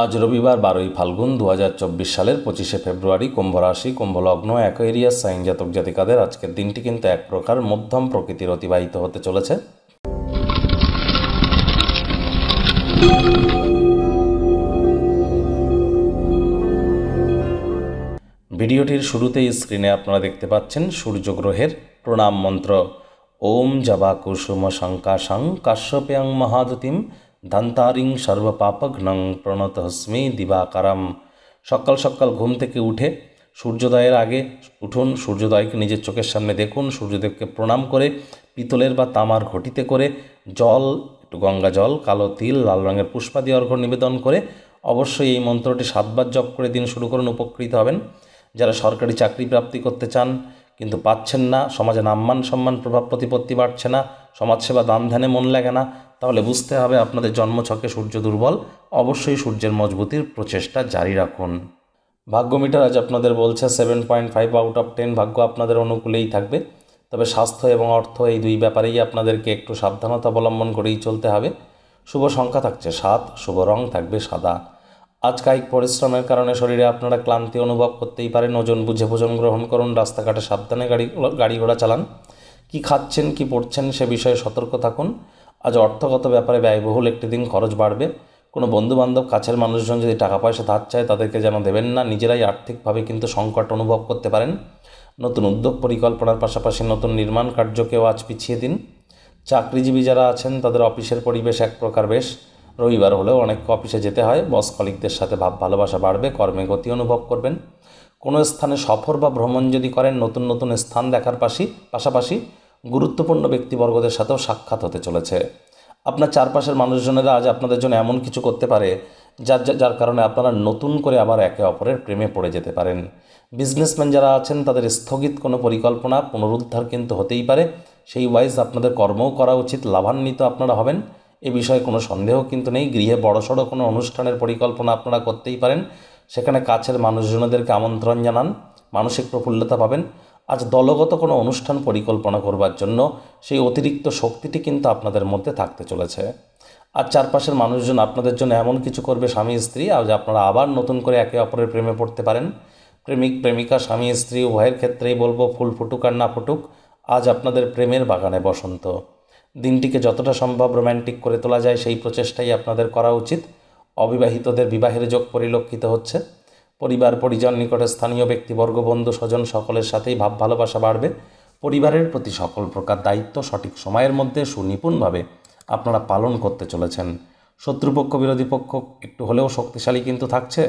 আজ রবিবার 12ই ফাল্গুন 2024 সালের 25শে ফেব্রুয়ারি। কুম্ভ রাশি, কুম্ভ লগ্ন, অ্যাকোয়ারিয়াস সাইন জাতক জাতিকাদের আজকের দিনটি কিন্তু এক প্রকার মধ্যম প্রকৃতির অতিবাহিত হতে চলেছে। ভিডিওটির শুরুতেই স্ক্রিনে আপনারা দেখতে পাচ্ছেন সূর্যগ্রহের প্রণাম মন্ত্র। ওম জবা কুসুম শঙ্কাশং কাশ্যপেয়ং মহাদতিম ধন্তারিং সর্বপাপঘ্নং প্রণতহস্মি দিবাকারম। সকাল সকাল ঘুম থেকে উঠে সূর্যোদয়ের আগে উঠুন, সূর্যোদয়কে নিজের চোখের সামনে দেখুন, সূর্যদেবকে প্রণাম করে পিতলের বা তামার ঘটিতে করে জল, একটু গঙ্গা জল, কালো তিল, লাল রঙের পুষ্পাদি অর্ঘ্য নিবেদন করে অবশ্যই এই মন্ত্রটি 7 বার জপ করে দিন শুরু করুন, উপকৃত হবেন। যারা সরকারি চাকরি প্রাপ্তি করতে চান কিন্তু পাচ্ছেন না, সমাজে নাম্মান সম্মান প্রভাব প্রতিপত্তি বাড়ছে না, সমাজসেবা দান ধ্যানে মন লাগে না, তাহলে বুঝতে হবে আপনাদের জন্মছকে সূর্য দুর্বল। অবশ্যই সূর্যের মজবুতির প্রচেষ্টা জারি রাখুন। ভাগ্য মিটার আজ আপনাদের বলছে 7.5 আউট অফ 10 ভাগ্য আপনাদের অনুকূলেই থাকবে। তবে স্বাস্থ্য এবং অর্থ এই দুই ব্যাপারেই আপনাদেরকে একটু সাবধানতা অবলম্বন করেই চলতে হবে। শুভ সংখ্যা থাকছে 7, শুভ রং থাকবে সাদা। আজ কায়িক পরিশ্রমের কারণে শরীরে আপনারা ক্লান্তি অনুভব করতেই পারেন। ওজন বুঝে ভোজন গ্রহণ করুন, রাস্তাঘাটে সাবধানে গাড়ি ঘোড়া চালান। কি খাচ্ছেন কি পড়ছেন সে বিষয়ে সতর্ক থাকুন। আজ অর্থগত ব্যাপারে ব্যয়বহুল একটি দিন, খরচ বাড়বে। কোনো বন্ধুবান্ধব, কাছের মানুষজন যদি টাকা পয়সা ধার চায় তাদেরকে যেন দেবেন না, নিজেরাই আর্থিকভাবে কিন্তু সংকট অনুভব করতে পারেন। নতুন উদ্যোগ পরিকল্পনার পাশাপাশি নতুন নির্মাণ কার্যকেও আজ পিছিয়ে দিন। চাকরিজীবী যারা আছেন তাদের অফিসের পরিবেশ এক প্রকার বেশ। রবিবার হলেও অনেককে অফিসে যেতে হয়। বস কলিগদের সাথে ভাব ভালোবাসা বাড়বে, কর্মে গতি অনুভব করবেন। কোনো স্থানে সফর বা ভ্রমণ যদি করেন, নতুন নতুন স্থান দেখার পাশাপাশি গুরুত্বপূর্ণ ব্যক্তিবর্গদের সাথেও সাক্ষাৎ হতে চলেছে। আপনার চারপাশের মানুষজনেরা আজ আপনাদের জন্য এমন কিছু করতে পারে যার কারণে আপনারা নতুন করে আবার একে অপরের প্রেমে পড়ে যেতে পারেন। বিজনেসম্যান যারা আছেন তাদের স্থগিত কোনো পরিকল্পনা পুনরুদ্ধার কিন্তু হতেই পারে। সেই ওয়াইজ আপনাদের কর্মও করা উচিত, লাভান্বিত আপনারা হবেন, এ বিষয়ে কোনো সন্দেহ কিন্তু নেই। গৃহে বড়সড় কোনো অনুষ্ঠানের পরিকল্পনা আপনারা করতেই পারেন, সেখানে কাছের মানুষজনদেরকে আমন্ত্রণ জানান, মানসিক প্রফুল্লতা পাবেন। আজ দলগত কোনো অনুষ্ঠান পরিকল্পনা করবার জন্য সেই অতিরিক্ত শক্তিটি কিন্তু আপনাদের মধ্যে থাকতে চলেছে। আর চারপাশের মানুষজন আপনাদের জন্য এমন কিছু করবে, স্বামী স্ত্রী, আজ আপনারা আবার নতুন করে একে অপরের প্রেমে পড়তে পারেন। প্রেমিক প্রেমিকা, স্বামী স্ত্রী উভয়ের ক্ষেত্রেই বলবো, ফুল ফুটুক আর না ফুটুক, আজ আপনাদের প্রেমের বাগানে বসন্ত। দিনটিকে যতটা সম্ভব রোম্যান্টিক করে তোলা যায় সেই প্রচেষ্টাই আপনাদের করা উচিত। অবিবাহিতদের বিবাহের যোগ পরিলক্ষিত হচ্ছে। পরিবার পরিজন, নিকটে স্থানীয় ব্যক্তিবর্গ, বন্ধু স্বজন সকলের সাথেই ভাব ভালোবাসা বাড়বে। পরিবারের প্রতি সকল প্রকার দায়িত্ব সঠিক সময়ের মধ্যে সুনিপুণভাবে আপনারা পালন করতে চলেছেন। শত্রুপক্ষ বিরোধী পক্ষ একটু হলেও শক্তিশালী কিন্তু থাকছে।